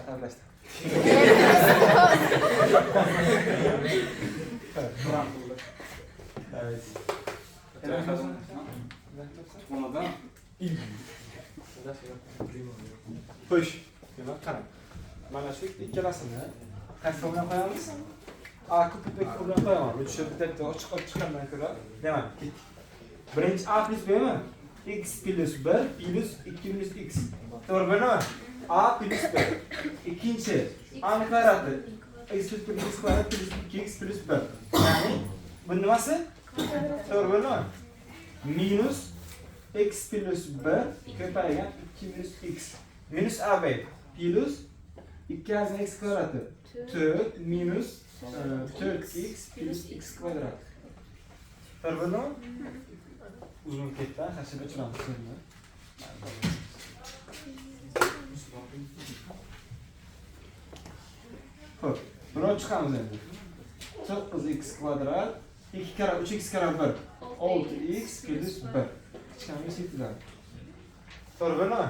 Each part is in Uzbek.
Aralashdim. Evet. Kutubxonada Xo'sh, demak qarang. Mana shu ikkalasini qaysi bilan qo'yamiz? A kubik bilan qo'yaman. Bu tushib bitta ochiq chiqqandan ko'ra, demak, ketdik. Birinchi A plus B mi? X plus 1 plus 2 minus x. To'g'ri bo'ladimi? A plus B. İkinci A ni kvadrati x plus x kvadrat plus 2x plus 1. Ya'ni bu nimasi? To'g'ri bo'ladimi? Minus x plus 1 ko'paygan 2 minus x. Minus AB plus 2 x kvadratı 4 minus 4x plus x kvadrat. To'g'ri bo'ladimi? Uzun ketdi, hashida chiqamiz endi. Xo'p, buni chiqamiz endi. 9x kvadrat 2 kara 3x kara 1 6x plus 1. Chiqamiz yetiladi. To'g'ri bo'ladimi?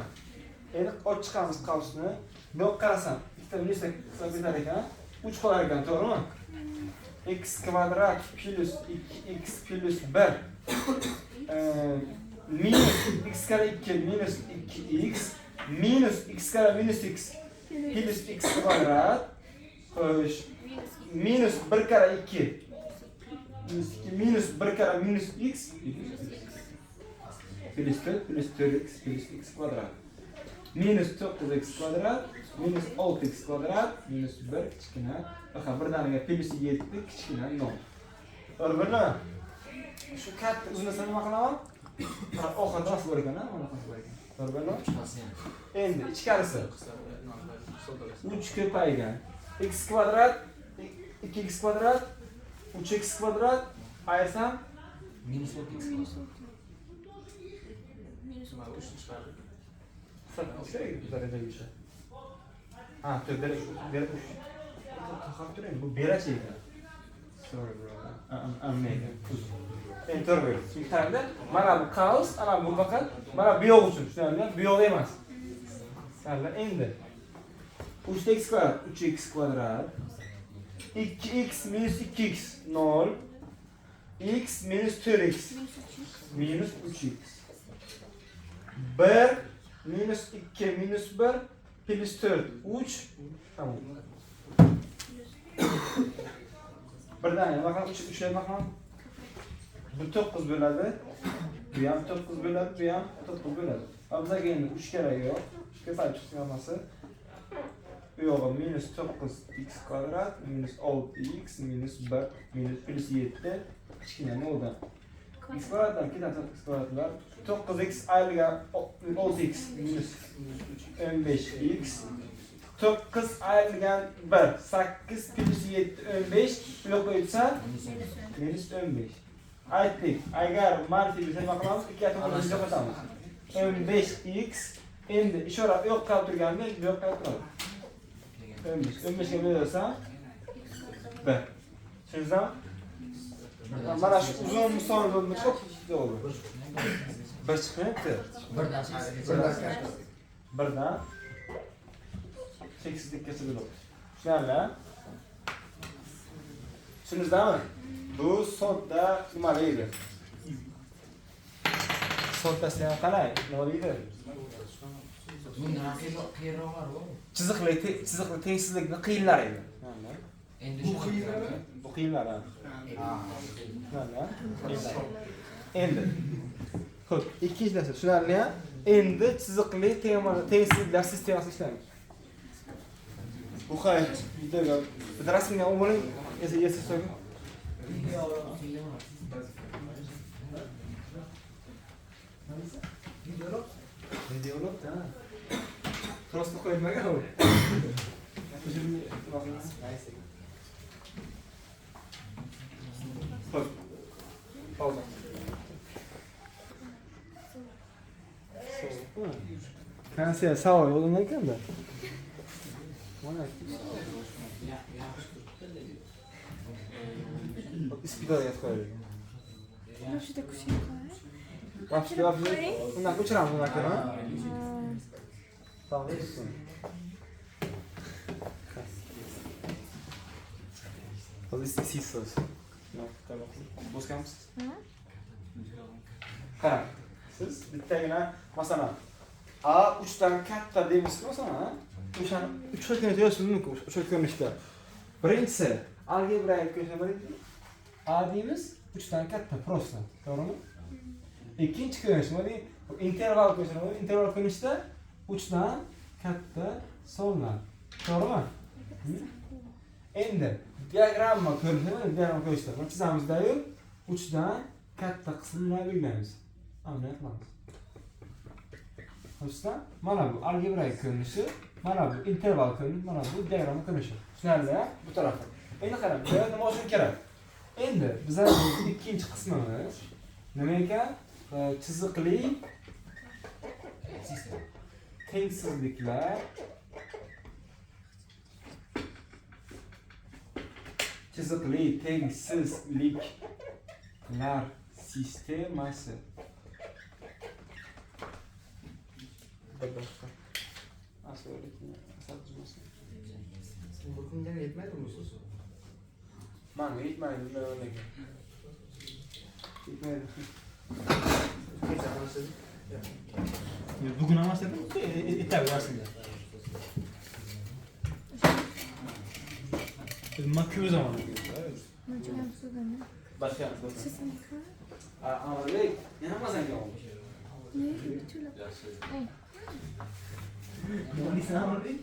Endi olib chiqamiz qavsni. Bu qarasam, ikkita minus hisob etar ekan, 3 qolar ekan, to'g'rimi? X kvadrat plus 2x plus 1 minus x kare 2 minus 2x minus x kare minus x plus x kvadrat minus 1 kare 2 minus 1 kare minus x plus 4 plus 4x plus x kvadrat minus 9x kvadrat minus 6x kvadrat minus 1 kichkina baqa birdaniga plus 7 kichkina 0. To'g'ri bo'ladimi? Shu katta uzunsani nima qilaman? Oxirida nasib bor ekan, mana qanday bor ekan. To'g'ri bo'ladimi? Endi ichkarisi 3 ko'paygan x kvadrat 2x kvadrat 3x kvadrat aytsam minus 6x. Ha, berach. Bu berach ekan. Sorry bro. Mega. Endi to'g'ri. Chunki tarafda mana bu qaus, ana bu faqat mana bu yo'q uchun, tushunarlimi? Bu yo'q emas. Salla endi 3x kvadrat 3x kvadrat 2x minus 2x 0 x minus 4x minus 3x 1 minus 2 minus 1 plus 4 3 tamam. Birdan nima qilib 3 nima qilib bu 9 bo'ladi. Bu ham 9 bo'ladi, bu ham 9 bo'ladi. Bizga endi 3 kerak yo'q. Ko'payib chiqmasi. Bu yo'g'i minus 9x kvadrat minus 6x minus 1 minus plus 7 kichkina noldan. X kvadratdan ketadi x kvadratlar 9x ayliga 6x minus 15x 9 ayrılgan 1 8 plus 7 15 bu yoqqa o'tsa minus 15. Aytdik, agar manfiy bo'lsa nima qilamiz? 2 tomondan yo'qotamiz. 15x endi ishora u yoqqa turganda bu yoqqa turadi. 15 ga berasan 1. Tushundingizmi? Mana shu uzun misol bo'ldi, ko'p to'g'ri. 1 chiqmayapti. 1dan 8'likgacha bo'ladi. Tushunarli? Tushundingizmi? Bu sodda nima deydi? Soddasi ham qalay? Nima deydi? Bundan qiyinroqlar bor. Chiziqli tengsizlikni qiyinlari edi. Endi bu qiyinlar. Endi. Xo'p, ikkinchi narsa tushunarli? Endi chiziqli tengsizliklar sistemasi ishlaymiz. Bu qayt videoga rasmga o'g'ling esa so'ng. Videolog da. Просто qo'ymagan u. Xo'p. Pauza. Kansiya savol yo'llangan ekanda. Mana ispitga qo'ydik. Juda kuchli Vaqtga bundan ko'chiramiz unaqa. Tamam. Hozir siz. Bosganmisiz? Ha? Qarang. Siz bittagina masalan A 3 dan katta deymizmi masalan? O'shani 3 xil ko'rinishda yozishimiz mumkin. O'sha ko'rinishda. Birinchisi algebraik ko'rinishda A deymiz 3 dan katta просто. To'g'rimi? Ikkinchi ko'rinish nima deydi? Interval ko'rinishda, interval ko'rinishda 3 dan katta sonlar. To'g'rimi? Endi diagramma ko'rinishda buni chizamiz-da-yu 3 dan katta qismlarni belgilaymiz. Mana qilamiz. Xo'sh, mana bu algebraik ko'rinishi, mana bu interval ko'rinishi, mana bu diagramma ko'rinishi. Tushunarli, bu tarafi. Endi qarang, bu nima uchun kerak? Endi bizning ikkinchi qismimiz nima ekan? Chiziqli tengsizliklar sistemasi. Bu kundan yetmedi mi so'zi? Mana yetmaydi, yetmaydi. Bugun emas dedim, ertaga versiya. Nima ko'p zaman Macam sudah ni. boshqa Sesuatu. Amallik, yana mazanga olmuş. Ni betul. Nima sen amallik?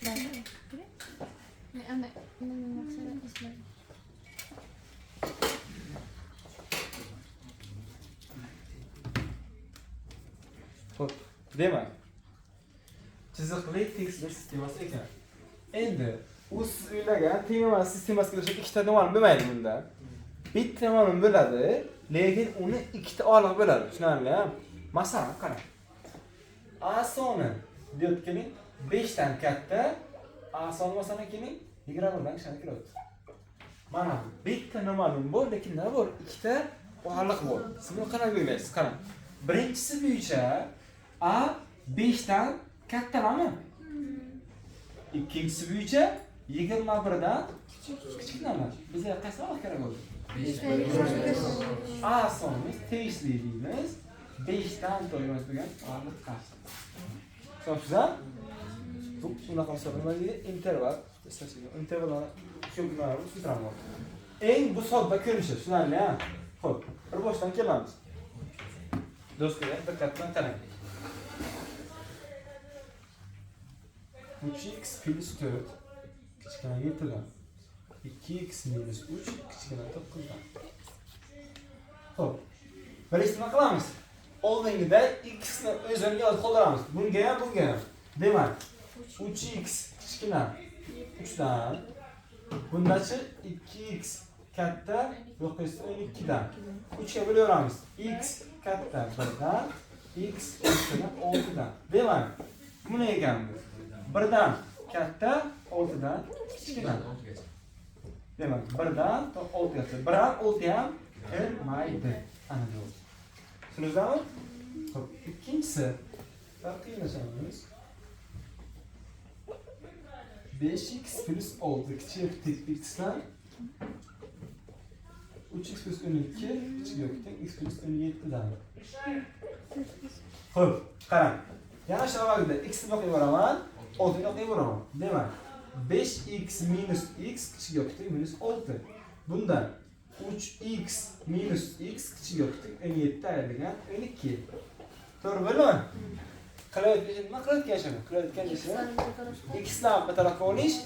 Baik. Ni anak ini masalah Islam. Xo'p, demak. Chiziqli tengsizlik sistemasi ekan. Endi u siz o'ylagan tengman sistemasiga o'xshab ikkita tomonli bo'lmaydi bunda. Bitta tomoni bo'ladi, lekin uni ikkita og'liq bo'ladi. Tushunarlimi? Masalan, qarang. A soni deyotganing 5 dan katta, A soni masalan keling 21 dan kichkina keladi. Mana bu bitta noma'lum bor, lekin nima bor? Ikkita og'liq bor. Siz buni qanaqa o'ylaysiz? Qarang. Birinchisi bo'yicha A 5 dan kattalami? Ikkinchisi bo'yicha 21 dan kichkinami? Bizga qaysi og'liq kerak bo'ldi? A sonimiz tegishli deymiz. 5 dan to'g'ri degan og'liq qaysi? Tushunasizmi? Bu unaqa hisoblanadi, interval. Intervallarni ko'plarni tushuntiramiz. Eng bu sodda ko'rinishi, tushunarli-a? Xo'p, bir boshdan kelamiz. Do'stlar, diqqat bilan qarang. 3x plus 4 kichkina 7 dan 2x minus 3 kichkina 9 dan. Xo'p. Birinchi nima qilamiz? Oldingida x ni o'zini yozib qoldiramiz. Bunga ham, bunga ham. Demak, 3x kichkina 3 dan. Bundachi 2x katta 912 dan. 3 ga bo'laveramiz. X katta 1 dan, x kichkina 6 dan. Demak, bu ne ekan bu? 1 dan katta, 6 dan kichkina. Demak, 1 dan 6 gacha. 1 ham 6 ham kirmaydi. Ana bu. Tushundingizmi? Xo'p, ikkinchisi taqiylasamiz. 5x plus 6 kichik x dan 3x plus 12 kichik x plus 17 dan. Xo'p, qarang. Yana shu vaqtda x ni o'qib boraman, 6 ni o'qib boraman. Demak, 5x minus x kichik yoki minus 6. Bundan 3x minus x kichik yoki 17 ayrilgan 12. To'g'ri bo'ladimi? Nima qilayotgan ishim? X dan bir tarafga olish,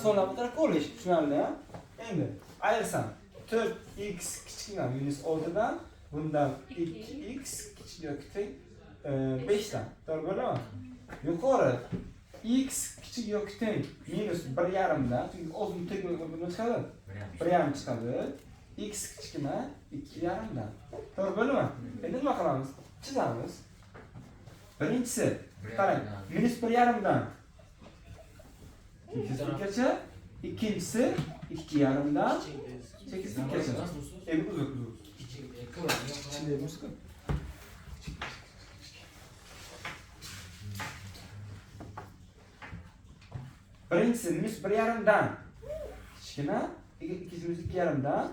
so'ldan bir tarafga olish. Tushunarli? Endi ayrsam 4x kichkina minus 6 dan, bundan 2x kichik yoki 5 dan. To'g'ri bo'ladimi? Yuqori x kichik yoki teng minus 1,5 dan, chunki 6 teng bo'lib chiqadi. 1,5 chiqadi. X kichkina 2,5 dan. To'g'ri bo'ladimi? Endi nima qilamiz? Chizamiz. Birinchisi, qarang, minus 1,5 dan 8gacha, ikkinchisi 2,5 dan 8gacha. Endi uzuk. Kichkina muska. Birinchisi minus 1,5dan kichkina, ikkinchisi minus 2,5dan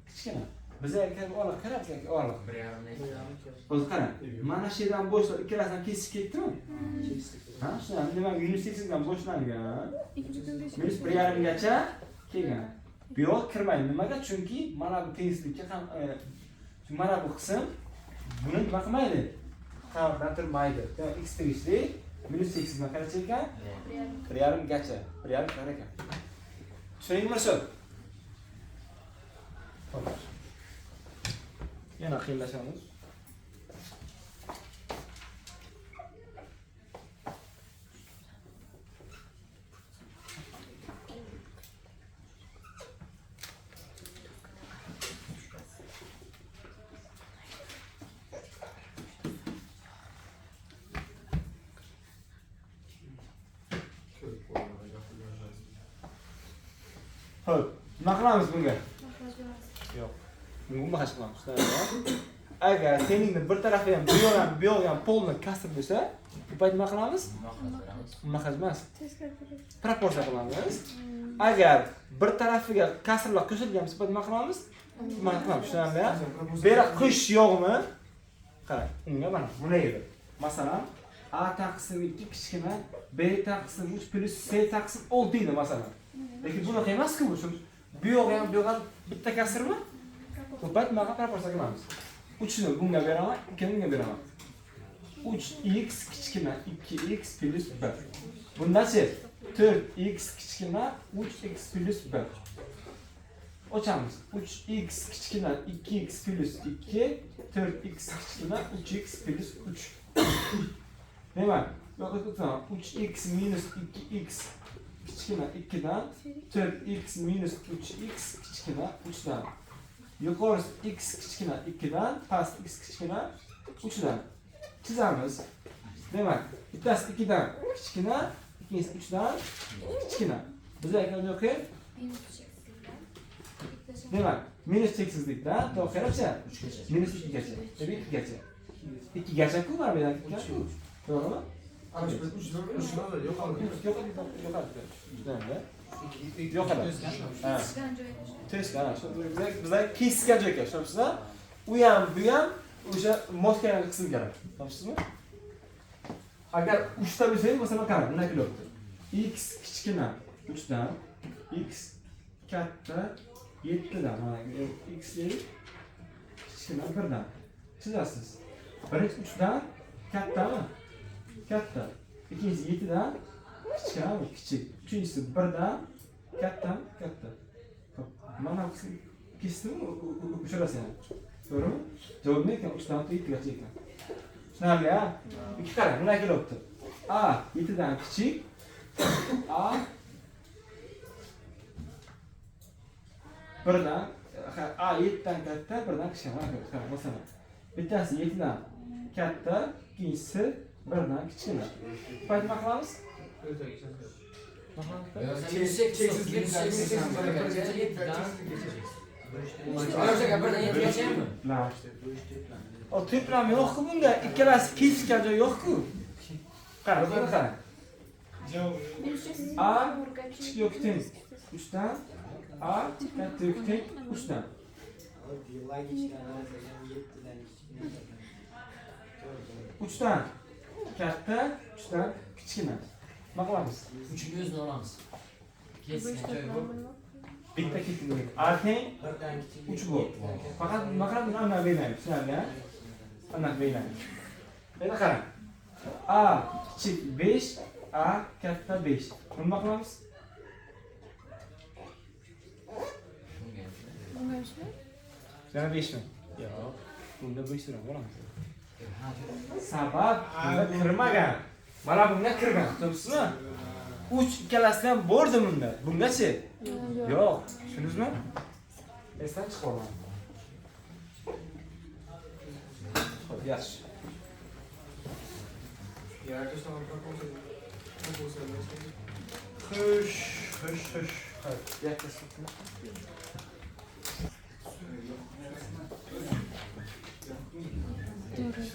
kichkina. Bizga ola qarab ola. 1,5 O'zi qarang. Mana shu yerdan bo'shlar ikkalasidan kesib ketdimi? Ha, shundan demak minus 8dan boshlangan. Minus 1,5 gacha kelgan. Bu yoq kirmaydi. Nimaga? Chunki mana bu tezlikka ham mana bu qism buni nima qilmaydi? Qavatdan turmaydi. Demak x tegishli minus 8 dan qanacha ekan? 1,5 gacha. 1,5 qar ekan. Tushuningmi shu? Xo'p. Yana qiyinlashamiz. Xo'p, nima qilamiz bunga? Yo'q. Bunga hech qilamiz. Agar seningni bir tarafi ham bu yoq ham polni kasr bo'lsa, bu payt nima qilamiz? Nima emas. Proporsiya qilamiz. Agar bir tarafiga kasrlar qo'shilgan bo'lsa, nima qilamiz? Nima qilamiz? Tushunarli? Bera qo'sh yo'qmi? Qarang, unga mana buni edi. Masalan, a taqsim 2 kichkina, b taqsim 3 plus c taqsim 6 edi masalan. Lekin bunaqa emas-ku bu. Bu yo'q ham bitta kasrmi? Bu payt nima proporsiya qilamiz? 3 ni bunga beraman, 2 ni bunga beraman. 3x kichkina 2x plus 1. Bundachi 4x kichkina 3x plus 1. Ochamiz. 3x kichkina 2x plus 2, 4x kichkina 3x plus 3. Demak, yo'q, 3x minus 2x kichkina 2dan 4x minus 3x kichkina 3dan. Yuqorisi x kichkina 2dan, past x kichkina 3dan. Chizamiz. Demak, bittasi 2dan kichkina, ikkinchisi 3dan kichkina. Bizga aytgan yo'q-ku? Demak, minus cheksizlikdan to'g'richa 3 gacha. Minus 2 gacha. Demak 2 gacha. 2 gacha-ku mana bu yerdan 2 gacha-ku. To'g'rimi? Yo'q hali. Ha. Teskari. Bizlar kesgan joyga, tushunasizlar? U ham, bu ham o'sha mos kelgan qism kerak. Tushunasizmi? Agar 3 ta bo'lsa, masalan, qarang, bunday kelyapti. X kichkina 3 dan, x katta 7 dan, mana x kichkina 1 dan. Chizasiz. Birinchi 3 dan kattami? Katta. İkincisi 7'den küçük abi, küçük. Üçüncüsü 1'den kattami? Katta. Mana kesdimi? Uçurasın yani. Doğru mu? Cevap ne ekan? 3'dan 7'gacha ekan. Tushunarli ha? İki qarang, bunday kelyapti. A 7'dan küçük. A 1'dan A 7'dan katta, 1'dan kichik. Mana qarang, masalan. Bittasi 7'dan katta, ikkinchisi 1'dan kichkina. Payt nima qilamiz? O tepram yo'q-ku bunga, ikkalasi kesgan joy yo'q-ku. Qarang, buni qarang. A kichik yo'q teng 3dan, A katta yo'q teng 3dan. Uchdan katta, 3dan kichkina. Nima qilamiz? 3'ünü o'zini olamiz. Kesgan joy bu. Bitta ketildi. A teng 3 bu. Faqat nima qilamiz? Buni aniq belgilaymiz. Tushunarli? Aniq belgilaymiz. Endi qarang. A kichik 5, A katta 5. Nima qilamiz? Bunga ishmi? Yana 5mi? Yo'q. Bunda 5 lira bo'ladi. Sabab bunda kirmagan. Mana bunga kirgan, to'g'risizmi? 3 ikkalasi ham bordi bunda. Bungachi? Yo'q. Tushundingizmi? Esdan chiqarman. Xo'p, yaxshi. Xush. Xo'p, yakka To'g'ri.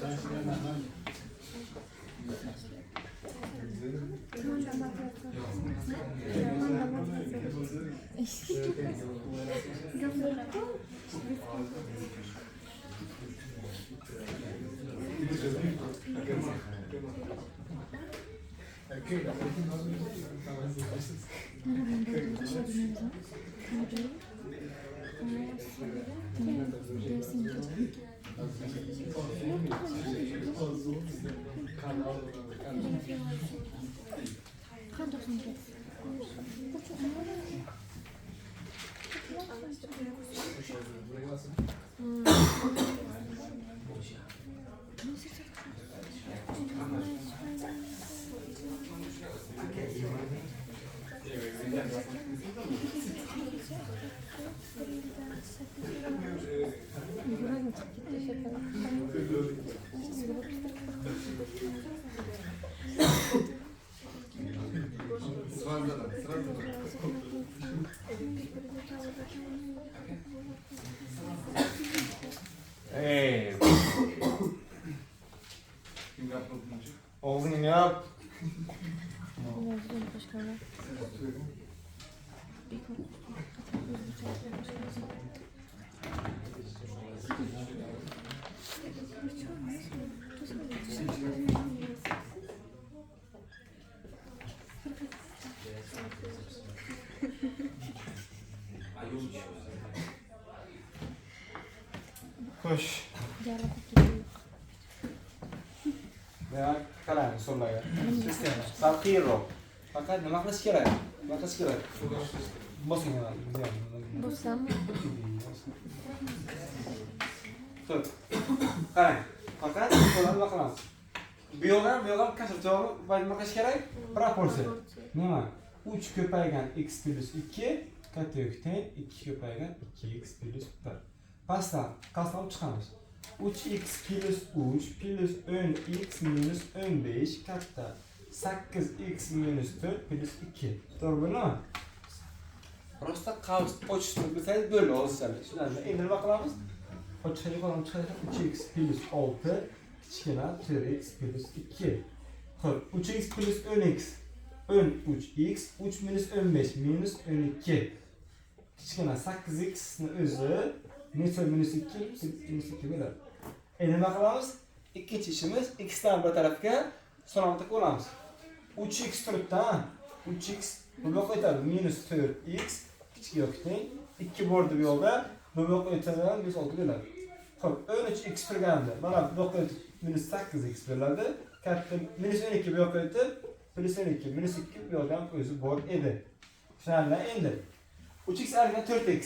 Hey. Ağzını yap. Hoş. Ya kalan sorularga. Salqiyroq. Faqat nima qilish kerak? Nima qilish kerak? Bosing mana. Bossam. Tur. Qarang. Faqat so'ralib qilamiz. Bu yo'g'am kasr javobi nima qilish kerak? Proporsiya. Nima? 3 ko'paygan x plus 2 katta teng 2 ko'paygan 2x plus 1. Pastdan qasam chiqamiz. 3x plus 3 plus 10x minus 15 katta 8x minus 4 plus 2. To'g'rimi? Prosta qavs ochishni bilsangiz bo'ldi hozirchalik. Shundan endi nima qilamiz? Ochishga qo'yamiz 3x plus 6 kichkina 4x plus 2. Xo'p, 3x plus 10x 13x 3 minus 15 minus 12. Kichkina 8x ni o'zi minus 2 minus 2 bo'ladi. Endi nima qilamiz? Ikkinchi ishimiz x dan bir tarafga so'ramda qo'yamiz. 3x turibdi-a? 3x bu yoqqa o'tadi minus 4x kichik yoki teng 2 bordi bu yoqda bu yoqqa o'tadi minus 6 bo'ladi. Xo'p, 13x turganda mana bu yoqqa o'tib minus 8x bo'ladi. Katta minus 12 bu yoqqa o'tib plus 12 minus 2 bu yoqdan o'zi bor edi. Shundan endi 3x argan 4x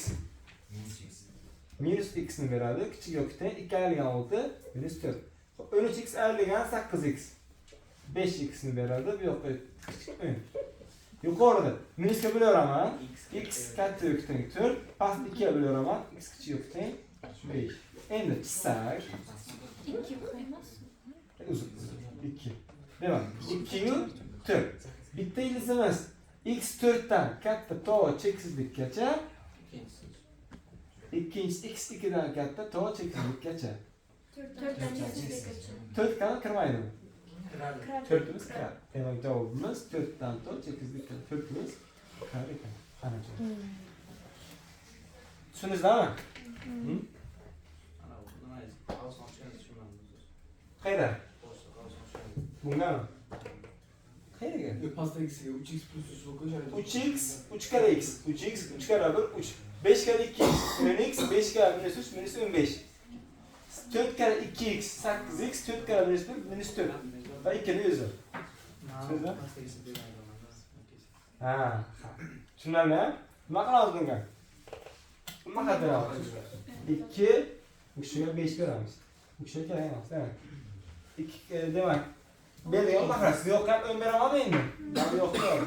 minus x ni beradi. Kichik yoki teng 2 argan 6 minus 4. 13x argan 8x 5x ni beradi. Bu yoqqa kichik 10. Yuqorida minusga bo'laman. X katta yoki teng 4, past 2 ga bo'laman. X kichik yoki teng 5. Endi chizsak 2 qo'yamiz. uzun 2. Demak, 2 yu 4. Bitta ildizimiz x 4 dan katta to cheksizlikkacha, ikkinchisi x 2 dan katta to cheksizlikkacha. 4 dan kirmaydimi? 4imiz kiradi. Demak, javobimiz 4 dan to cheksizlikka 4imiz kiradi ekan. Qanaqa? Tushundingizmi? Qayda? Bungami? Qayerga? Pasta x'ga 3x plus 3 qo'shadi. 3x 3 kare x 3x 3 kare 1 3 5 kare 2x 10x 5 kare minus 3 minus 15 4 kare 2x 8x 4 kare minus 1 minus 4 va 2 ni o'zi. Ha. Tushunarli? Nima qilamiz bunga? Nima qilamiz? 2 bu kishiga 5 beramiz. Bu kishiga kerak emas, demak. 2 demak bergan mahras yo'q ham 10 beraman endi. Yo'q yo'q.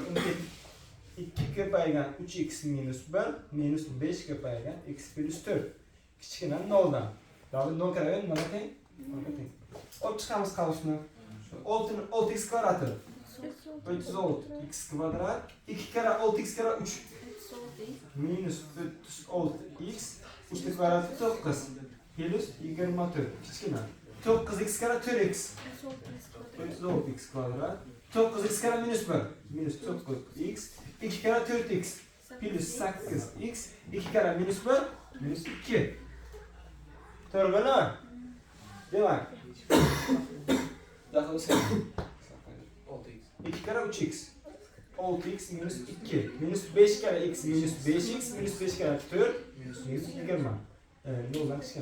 2 ko'paygan 3x minus 1 minus 5 ko'paygan x plus 4. Kichkina 0 dan. Davlat 0 kiragan nima teng? Nima teng? Olib chiqamiz qavishni. 6x kvadrati. 36 x kvadrat 2 kare 6x kare 3 minus 36x 3 kvadrati 9 plus 24 kichkina 9x kare 4x 36x kvadrat 9x kare minus 1. Minus 9x. 2 kare 4x. Plus 8x. 2 kare minus 1. Minus 2. Doğru mu? Demek. Daha olsun. 2 kare 3x. 6x minus 2. Minus 5 kare x minus 5x. Minus 5 kare 4. Minus 20. Ne olacak ki?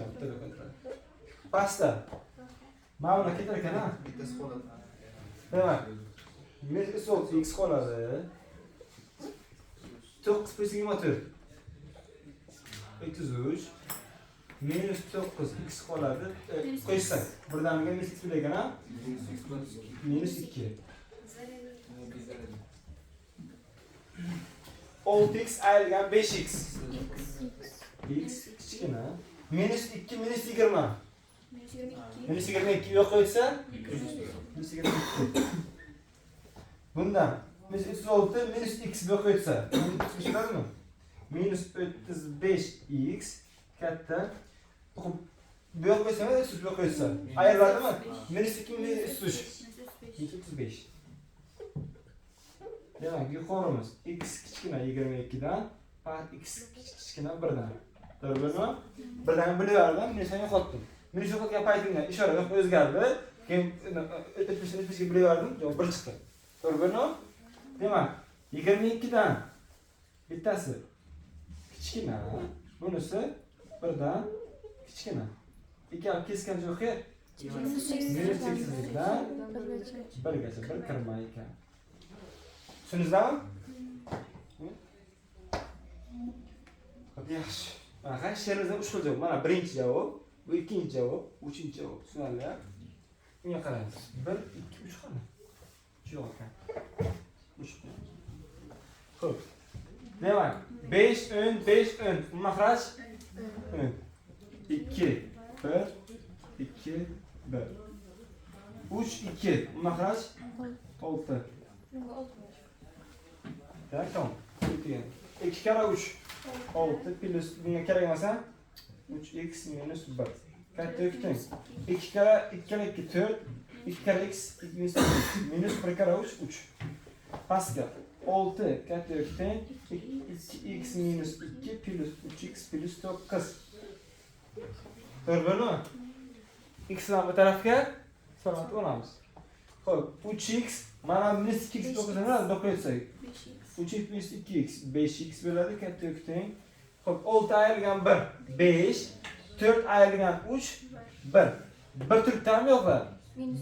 Pasta. Mağuna giderken ha? Bitta skola. Demek. Minus 6x qoladi. 9 plus 24. 33. Minus 9x qoladi. Qo'ysak. Birdaniga minus x bilan ha? Minus 2. 6x ayrılgan 5x. X kichkina. Minus 2 minus 20. Minus 22 yo'q qo'ysa? Minus 22. Bundan minus 36 minus x yo'q qo'ysa, minus x chiqadimi? Minus 35x katta. Bu yo'q qo'ysa, minus 3 yo'q qo'ysa. Ayriladimi? Minus 2 minus 3. Minus 35. Demak, yuqorimiz x kichkina 22 dan, x kichkina 1 dan. To'g'rimi? Birdan bilaverdim, minusni yo'qotdim. Minus yo'qotgan paytimda ishora yo'q o'zgardi. Keyin o'tib bilaverdim, javob 1 chiqdi. To'g'rimi? Demak, 22 dan bittasi kichkina, bunisi 1 dan kichkina. Ikkala kesgan joyi minus 8 dan 1gacha 1 kirmay ekan. Tushundingizmi? Yaxshi. Mana she'rimizda 3 xil javob. Mana birinchi javob, bu ikkinchi javob, uchinchi javob. Tushunarli? Bunga qaraymiz. 1, 2, 3 qani? Yo'q ekan. 3. Xo'p. Demak, 5 ön, 5 ön. Mahraj ön. 2, 1, 2, 1. 3, 2. Mahraj 6. Tamam. 2 kare 3. 6 plus bunga kerak emas-a? 3x minus 1. Katta yo'qmi? 2 kare 2 kare 2 4. 2 kare x minus 1 kare 3 3. Pastga 6 katta yo'qmi? 2x minus 2 plus 3x plus 9. To'g'rimi? X ni bu tarafga solib olamiz. Xo'p, 3x mana minus 2x 9 nima qo'ysak? 3x plus 2x 5x bo'ladi, katta yo'qmi? Xo'p, 6 ayrilgan 1 5, 4 ayrilgan 3 1. 1 turibdimi yo'qmi?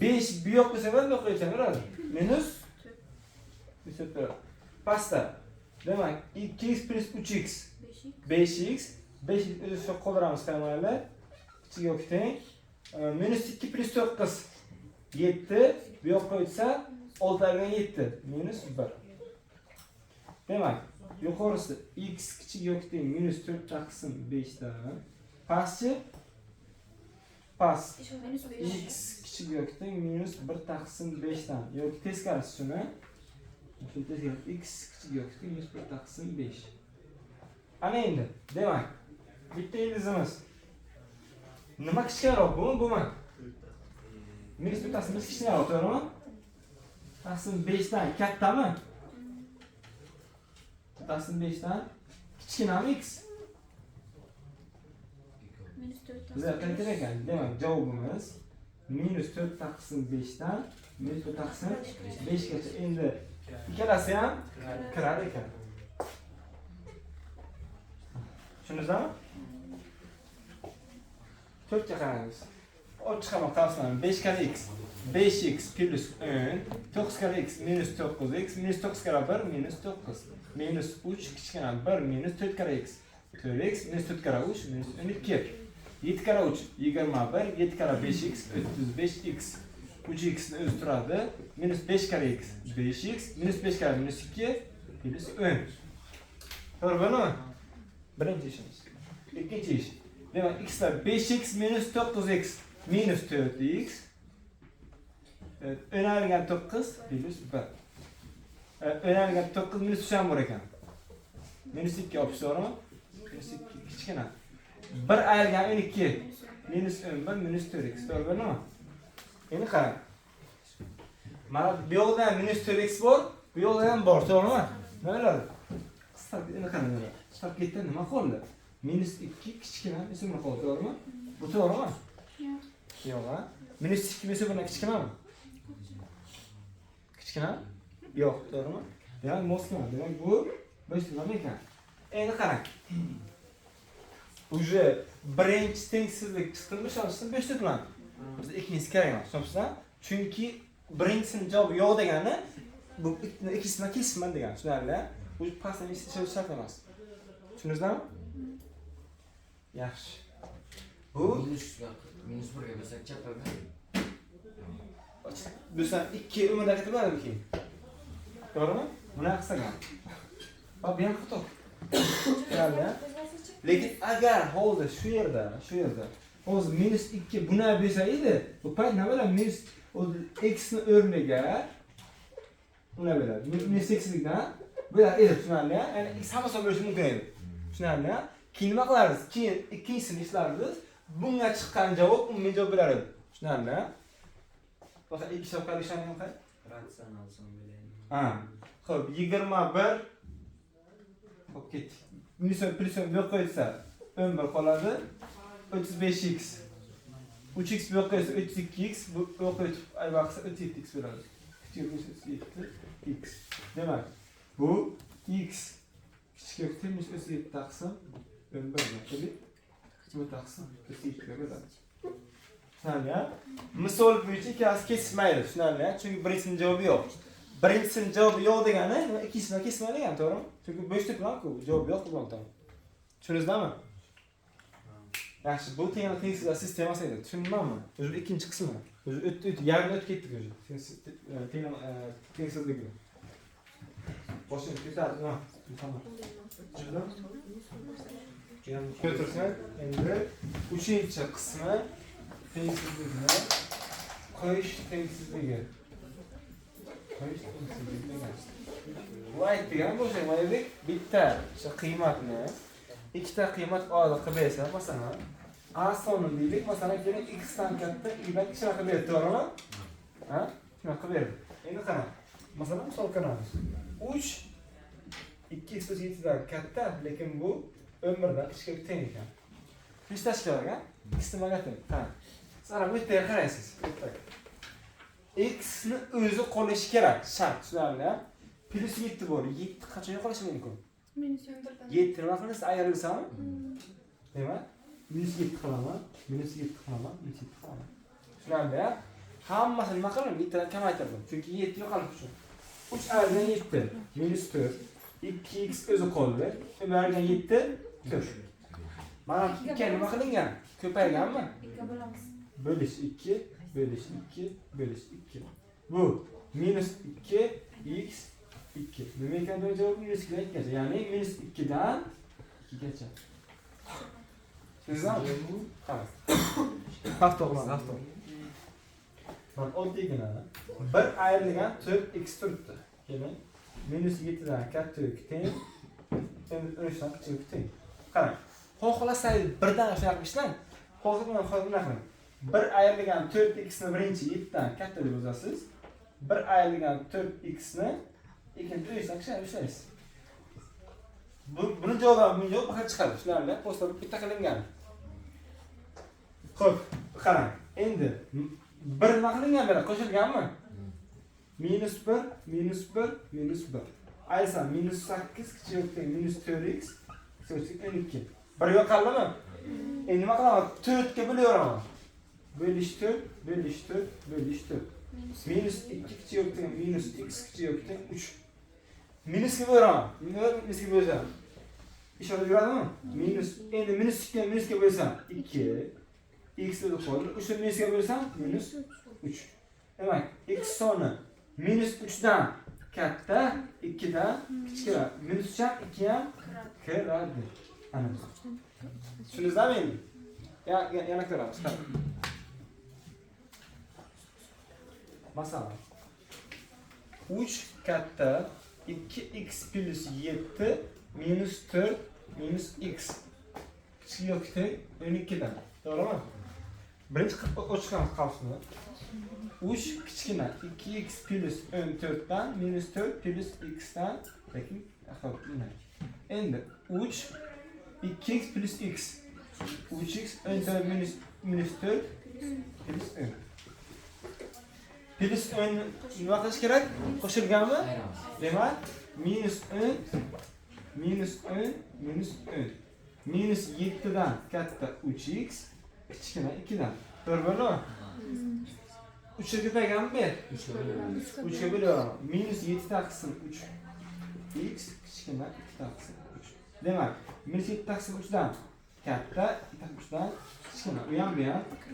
5 bu yoq bo'lsa nima qo'yaveradi? Minus 4. Pastda. Demak, 2x plus 3x 5x 5 o'zi qoldiramiz qaramaylar. Kichik yo'q teng. Minus 2 plus 9 7 bu yoq qo'ysa 6 ayrilgan 7 minus 1. Demak, yuqorisi x kichik yo'q teng minus 4 taqsim 5 dan. Pastchi past x kichik yo'q teng minus 1 taqsim 5 dan. Yoki teskarisi shuni. X kichik yo'q teng minus 1 taqsim 5. Ana endi, demak, bitta ildizimiz nima kichikroq bumi? Minus 1 taqsim 5 kichikroq, to'g'rimi? Taqsim 5 dan kattami? Taqsim 5 dan kichkinami x? Bizga qancha ekan? Demak, javobimiz minus 4 taqsim 5 dan minus 1 taqsim 5 gacha. Endi ikkalasi ham kirar ekan. Tushundingizmi? 4 ga qaraymiz. Ochiqaman tavsiyalarim 5 kare x 5x plus 10 9 kare x minus 9x minus 9 kare 1 minus 9 minus 3 kichkina 1 minus 4 kare x 4x minus 4 kare 3 minus 12 7 kare 3 21 7 kare 5x 35x 3x ni o'zi turadi minus 5 kare x 5x minus 5 kare minus 2 plus 10. To'g'rimi? Birinchi ishimiz. Ikkinchi ish. Demak, x lar 5x minus 9x minus 4x. Önergen 9 plus 1. Önergen 9 minus 3 ham bor ekan. Minus 2 olib to'g'rimi? Minus 2 kichkina. 1 ayrilgan 12 minus 11 minus 4x. To'g'rimi? Endi qarang. Mana bu yoqda minus 4x bor, bu yoqda ham bor, to'g'rimi? Nima bo'ladi? Qisqa endi qani mana. Chiqib ketdi, nima qoldi? Minus 2 kichkina ismini qoldi, to'g'rimi? Bu to'g'rimi? Yo'q. Yo'q, ha? Minus 2 bo'lsa bundan kichkinami? Kichkina? Yo'q, to'g'rimi? Demak, mosman. Demak, bu bo'sh nima ekan? Endi qarang. Уже birinchi tengsizlik chiqdimi, shunisidan 5 bilan. Bizda ikkinchisi kerak emas, tushunasizmi? Chunki birinchisining javobi yo'q degani bu ikkisidan kesman degani, tushunarli? Bu pastdan ishlash shart emas. Tushundingizmi? Yaxshi. Bu minus 1 ga bo'lsak chapaga. Bo'lsa 2 umrda ketib boradi keyin. To'g'rimi? Buni qilsagan. Va bu ham xato. Tushunarli? Lekin agar hozir shu yerda hozir minus 2 buni bersa edi, bu payt nima bo'ladi? Minus x ni o'rniga nima bo'ladi? Minus x'likdan bo'ladi edi, tushunarli? Ya'ni x hammasi bo'lishi mumkin edi. Tushunarli? Keyin nima qilarmiz? Keyin ikkinchisini ishlarmiz. Bunga chiqqan javob umumiy javob bo'lar edi. Tushunarli? Fakat ilk hisobga ishlangan qay? Ratsional son bilaymi? Ha. Xo'p, 21 Hop ketdik. Minus yo'q qo'ysa 11 qoladi. 35x. 3x yo'q qo'ysa 32x, bu yo'q qo'yib ayvaqsa 37x bo'ladi. 37x. Demak, bu x kichik minus 37 taqsim 11 bo'ladi. Bu taqsim 37 bo'ladi. Tushunarli? Misol bo'yicha ikkasi kesishmaydi, tushunarli? Chunki birinchisining javobi yo'q. Birinchisining javobi yo'q degani ikkisidan kesmaydi degani, to'g'rimi? Chunki bo'shlik bilan-ku, javob yo'q bo'lmoqda. Tushundingizmi? Yaxshi, bu tengsizlik sistemasi edi. Tushundingizmi? O'zi ikkinchi qismi. O'zi o'tdi, yarim o'tib ketdik o'zi. Tengsizlik. Boshini ketadi, nima? Tamam. Tushundingizmi? Endi 3-chi qismi tengsizlikni qo'yish tengsizligi. Bu aytgan bo'shamaylik, bitta o'sha qiymatni ikkita qiymat olib qilib bersa, masalan, a soni deylik, masalan, keyin x dan katta y dan kichikroq qilib berdi, to'g'rimi? Ha? Shuna qilib berdi. Endi qarang. Masalan, misol ko'ramiz. 3 2x + 7 dan katta, lekin bu 11 dan kichikroq teng ekan. Hech tashkil qilgan, x nimaga teng? Qarang. Sara bu yerga qaraysiz. X ni o'zi qolishi kerak, shart, tushunarli? Plus 7 bor. 7 qachon yo'qolishi mumkin? Minus 11dan. 7 nima qilsa ayrilsami? Demak, minus 7 qilaman, minus 7 qilaman, minus 7 qilaman. Tushunarli? Hammasini nima qilaman? 7 dan kamaytirdim. Chunki 7 yo'qolish uchun. 3 ayrilgan 7, minus 4. 2x o'zi qoldi. Ayrilgan 7, 4. Mana ikki nima qilingan? Ko'payganmi? 2 bo'lamiz. Bölüş 2, bölüş 2, bölüş 2. Bu minus 2, x 2. Demek ki cevap minus 2'den geçecek. Yani minus 2'den 2 geçecek. Siz var mı? Evet. Hafta olan hafta. Bak o değil gene. Bir ayrılgan 4x turibdi. Keyin minus 7'den katta teng. Endi 3'dan kichik teng. Qarang. Xohlasangiz birdan shunaqa ishlang. Xohlamayman. Bir ayrilgan 4x ni birinchi 7 dan katta deb yozasiz. Bir ayrilgan 4x ni ikkinchi 3 dan ishlaysiz. Buni javobi bir chiqadi. Shularga postlar bitta qilingan. Xo'p, qarang. Endi bir nima qilingan bilan qo'shilganmi? Minus 1, minus 1, minus 1. Aysa minus 8 kichik minus 4x kichik 12. Bir yo'qoldimi? Endi nima qilaman? 4 ga bo'layveraman. Bölüştür, bölüştür, bölüştür. Minus 2 küçük minus x küçük 3. Minus gibi öğren. Minus gibi öğren. İşaret gördün mü? Minus, endi minus 2'den minus gibi bölsem 2. X de koyulur. 3'den minus gibi bölsem minus 3. Demek x sonu minus 3'den katta, 2'den küçük. Minus 3'den 2'ye kırardı. Anladın. Şunu izlemeyin. Yana kırarız. Masalan 3 katta 2x plus 7 minus 4 minus x kichik yoki teng 12 dan. To'g'rimi? Birinchi ochiqamiz qavsni. 3 kichkina 2x plus 14 dan minus 4 plus x dan lekin ahvolina. Endi 3 2x plus x 3x 14 minus 4 plus 10. Plus 10 nima qilish kerak? Qo'shilganmi? Ayıramaz. Demak, minus 10 minus 10 minus 10. Minus 7 dan katta 3x kichkina 2 dan. To'g'ri bo'ladimi? 3 ga ko'payganmi? 3 bölü 3 ga bo'laveramiz. Minus 7 taqsim 3 x kichkina 2 taqsim 3. Demak, minus 7 taqsim 3 dan katta 2 taqsim 3 dan kichkina. Bu ham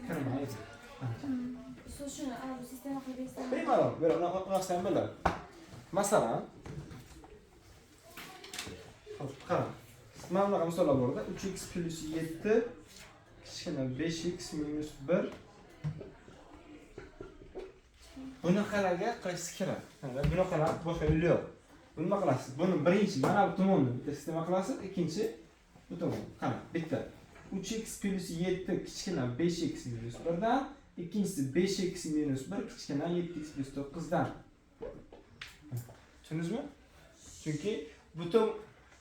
kirmaydi. Siz shuni bu sistema qilib bersangiz. Bemalol, unaqa ham bo'ladi. Masalan, hop, qarang. Mana bunaqa misollar borda 3x plus 7 kichkina 5x minus 1. Bunaqalarga qilish kerak. Bunaqalar boshqa yo'l yo'q. Buni nima qilasiz? Buni birinchi mana bu tomonni bitta sistema qilasiz, ikkinchi bu tomon. Qarang, bitta 3x plus 7 kichkina 5x minus 1 dan, ikkinchisi 5x minus 1 kichkina 7x plus 9 dan. Tushundingizmi? Chunki butun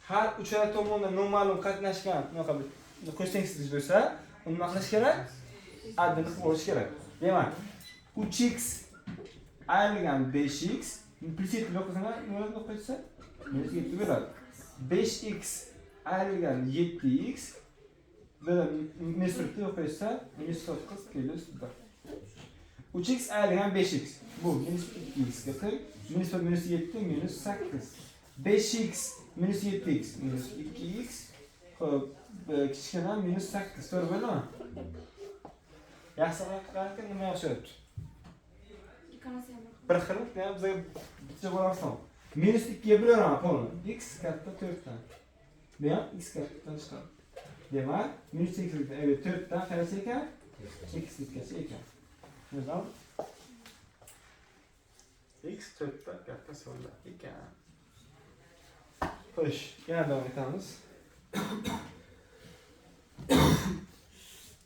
har uchala tomonda noma'lum qatnashgan bunaqa bir qo'shtengsizlik bo'lsa, uni nima qilish kerak? Addini qilib olish kerak. Demak, 3x ayrilgan 5x plus 7 yo'qolsa nima qo'ysa? Minus 7 bo'ladi. 5x ayrilgan 7x bilan minus 4 yo'qolsa minus 9 plus 1. 3x ayrilgan 5x bu minus 2x ga teng. Minus 1 minus 7 minus 8. 5x minus 7x minus 2x kichkina minus 8 to'g'ri bo'ladimi? Yaxshi qilgan nima yaxshi o'tdi? Ikkalasi ham. Bir xil, yani bizga bitta bo'larsan. Minus 2 ga bo'laman polni. X katta 4 dan. Bu ham x kattadan chiqadi. Demak, minus 8 dan 4 dan qarash ekan, x gacha ekan. Tushundingizmi? X 4 dan katta sonda ekan. Xo'sh, yana davom etamiz.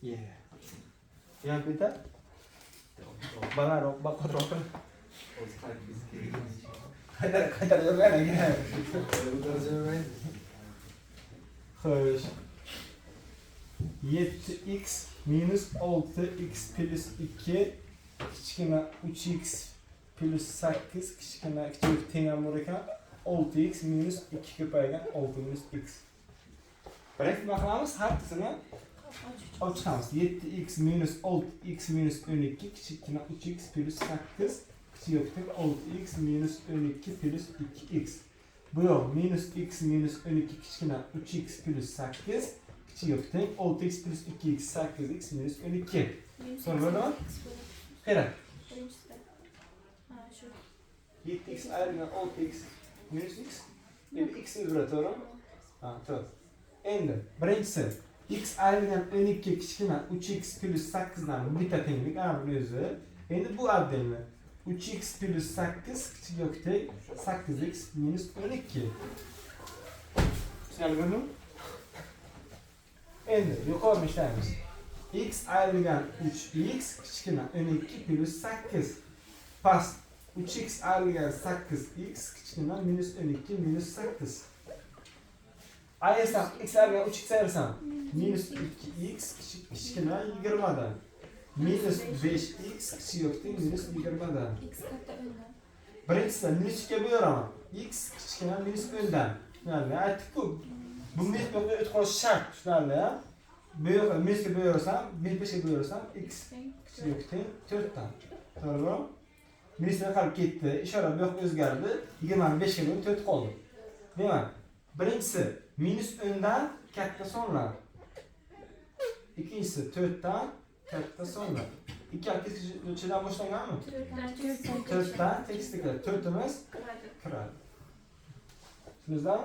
Yeah. Yana bitta balandroq, balandroq. Qaytar yurgan. Xo'sh. 7x minus 6x plus 2 kichkina 3x plus 8 kichkina teng ham bor ekan. 6x minus 2 ko'paygan 6 minus x. Birinchi nima qilamiz? Hattisini olib chiqamiz. 7x minus 6x minus 12 kichkina 3x plus 8 kichik 6x minus 12 plus 2x. Bu yoq minus x minus 12 kichkina 3x plus 8 kichik 6x plus 2x 8x minus 12. So'ra bo'ladimi? Qara. Birinchisi. Ha, shu. 7x ayrilgan 6x minus x. Endi x o'zgaradi, to'g'rimi? Ha, to'g'ri. Endi birinchisi x ayrilgan 12 kichkina 3x plus 8 dan bitta tenglik aniq o'zi. Endi bu addini 3x plus 8 kichik yoki 8x minus 12. Tushunarlimi? Endi yuqori ishlaymiz. X ayrilgan 3x kichkina 12 plus 8 past 3x ayrilgan 8x kichkina minus 12 minus 8. Ayırsam x ayrilgan 3x ayırsam minus 2x kichkina 20 dan. Minus 5x kichik yoki minus 20 dan. X katta o'ndan. Birinchisi minus 2 ga bo'laman. X kichkina minus 10 dan. Yani aytdik-ku. Bunga e'tibor qilish shart. Tushunarli-a? Bu yoqqa minus ga bo'larsam, 5 ga bo'larsam x kichik yoki 4 dan. To'g'rimi? Minus ga qarab ketdi. Ishora bu yoqqa o'zgardi. 20 ni 5 ga bo'lib 4 qoldi. Demak, birinchisi minus 10 dan katta sonlar. İkincisi 4 dan katta sonlar. İki akisçiden boşlanganmi? 4 dan tekisliklar. 4'imiz kiradi. Tushundingizmi?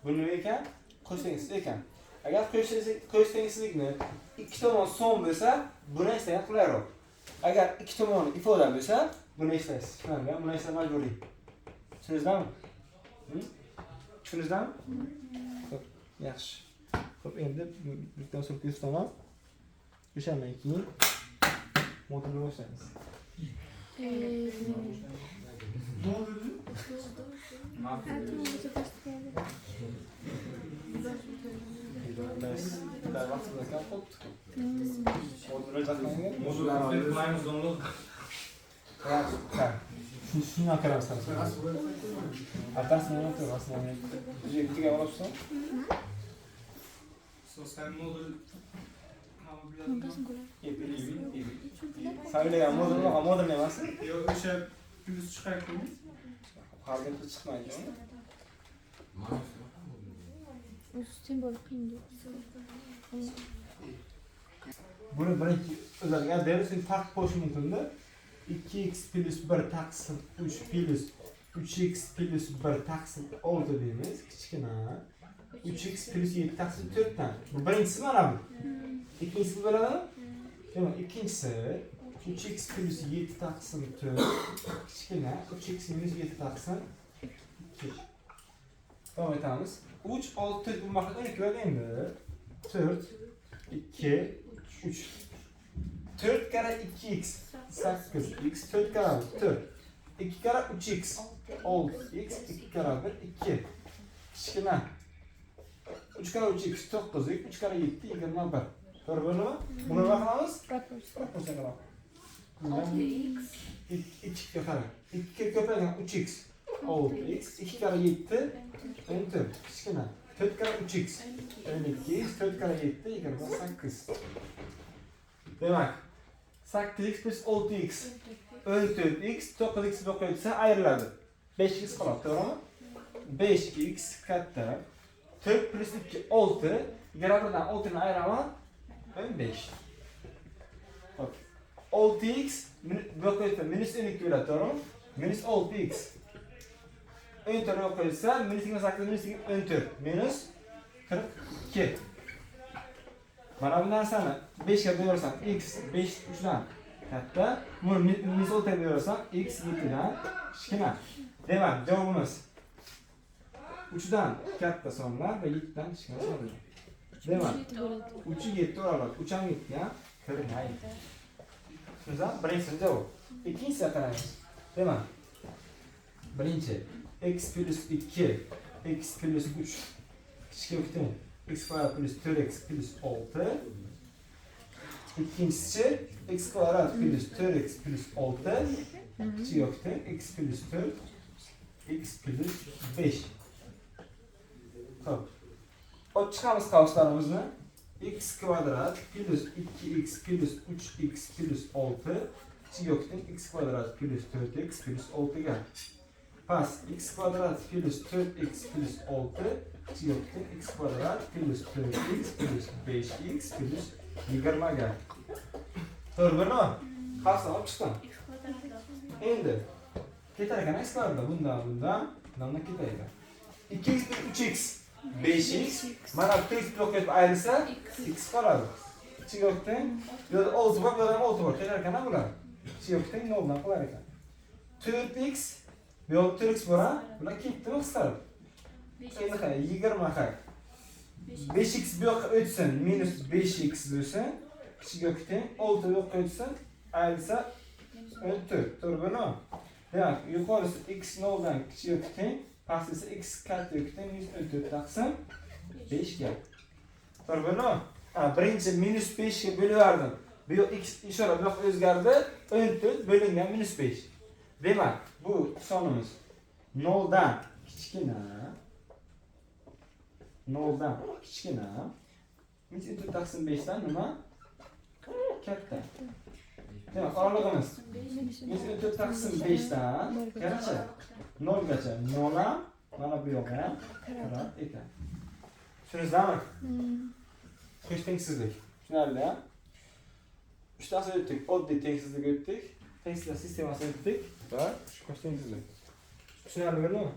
Buni ekan, qo'shtengiz ekan. Agar qo'shtengislikni ikki tomon son bo'lsa, buni ishlagan qulayroq. Agar ikki tomoni ifoda bo'lsa, buni ishlaysiz. Tushunarli? Buni ishlash majburiy. Tushundingizmi? Tushundingizmi? Xo'p, yaxshi. Xo'p, endi bitta so'rib tutaman. O'shandan keyin Modulni boshlaymiz. Shuni ko'ramiz. Atasini o'tir, aslini. Jektiga olibsan. Sen modul Saylagan modul emas. Yo, o'sha plus chiqayapti. Hozir chiqmaydi. Mana Üstün böyle pingi. Buni birinchi o'zlariga dersing farq qo'shish mumkin-da. 2x plus 1 taqsim 3 plus 3x plus 1 taqsim 6 deymiz. Kichkina. 3x plus 7 taqsim 4 dan. Bu birinchisi mana bu. İkincisi bo'ladimi? Demak, ikkinchisi 3x plus 7 taqsim 4 kichkina 3x minus 7 taqsim 2. Davom etamiz. 3 6 4 bu maqsad 12 bo'ladi endi. 4 2 3 4 kare 2x 8 x 4 kare 4 2 kare 3x 6x 2 kare 1 2 kichkina 3 kare 3x 9 3 kare 7 21. Doğru böyle mi? Buna bakalımız. Proporsiyon kadar. 2 kare. 2 köpeğden 3x 6x 2 kare 7 enter. Kichkina 4 kare 3x 12x 4 kare 7 28. Demek 8x plus 6x 14x 9x boqayotsa ayrıladi. 5x qoladi, to'g'rimi? 5x katta 4 plus 2 6 yarabirdan 6ni ayiraman 15. Hop. 6x boqayotsa minus 12 bo'ladi, to'g'rimi? Minus 6x. Enter boqayotsa minus 28 minus 14 minus 42. Mana bu narsani 5 ga bo'larsam x 5 3 dan katta, buni minus 6 ga bo'larsam x 7 dan kichkina. Demak, javobimiz 3 dan katta sonlar va 7 dan kichkina sonlar. Demak, 3 7 o'ralab, 3 ham 7 ga kirmaydi. Shundan birinchi javob. Ikkinchisiga qaraymiz. Demak, birinchi x plus 2 x plus 3 kichkina o'tgan x kvadrat plus 4x plus 6. İkincisi x kvadrat plus 4x plus 6. Kichik o'tgan x plus 4 x plus 5. Xo'p. Olib chiqamiz qavslarimizni. X kvadrat plus 2x plus 3x plus 6. Kichik o'tgan x kvadrat plus 4x plus 6 ga. Pas x kvadrat plus 4x plus 6 kichik o'tgan x kvadrat plus 4x plus 5x plus 20 ga. To'g'ri bo'lmi? Qavsni olib chiqdim. Endi ketar ekan x kvadrat bundan ketadi. 2x plus 3x 5x mana 4x bloklanib ayrilsa x qoladi. Kichik o'tgan yo'l 6 bor, yo'l 6 bor. Ketar ekan bular. Kichik o'tgan 0 dan qolar ekan. 4x yo'l 4x bor, bular ketdimi qisqarib? Endi qara 20 qara. 5x bu yoqqa o'tsin, minus 5x bo'lsin. Kichik o'tgan 6 bu yoqqa o'tsin, ayrilsa 14. To'g'ri bo'lmi? Demak, yuqorisi x 0 dan kichik o'tgan, pastisi x katta o'tgan minus 14 taqsim 5 ga. To'g'ri bo'lmi? Birinchi minus 5 ga bo'lardim. Bu yoq x ishora bu yoqqa o'zgardi, 14 bo'lingan minus 5. Demak, bu sonimiz 0 dan kichkina 0 dan kichkina minus 14 taqsim 5 dan nima? Katta. Demak, oralig'imiz minus 14 taqsim 5 dan qancha? 0 gacha. 0 ham mana bu yoqqa ham kvadrat ekan. Tushundingizmi? Qo'sh tengsizlik. Tushunarli-a? 3 tasini o'tdik. Oddiy tengsizlik o'tdik. Tengsizlik sistemasini o'tdik va qo'sh tengsizlik. Tushunarli bo'ldimi?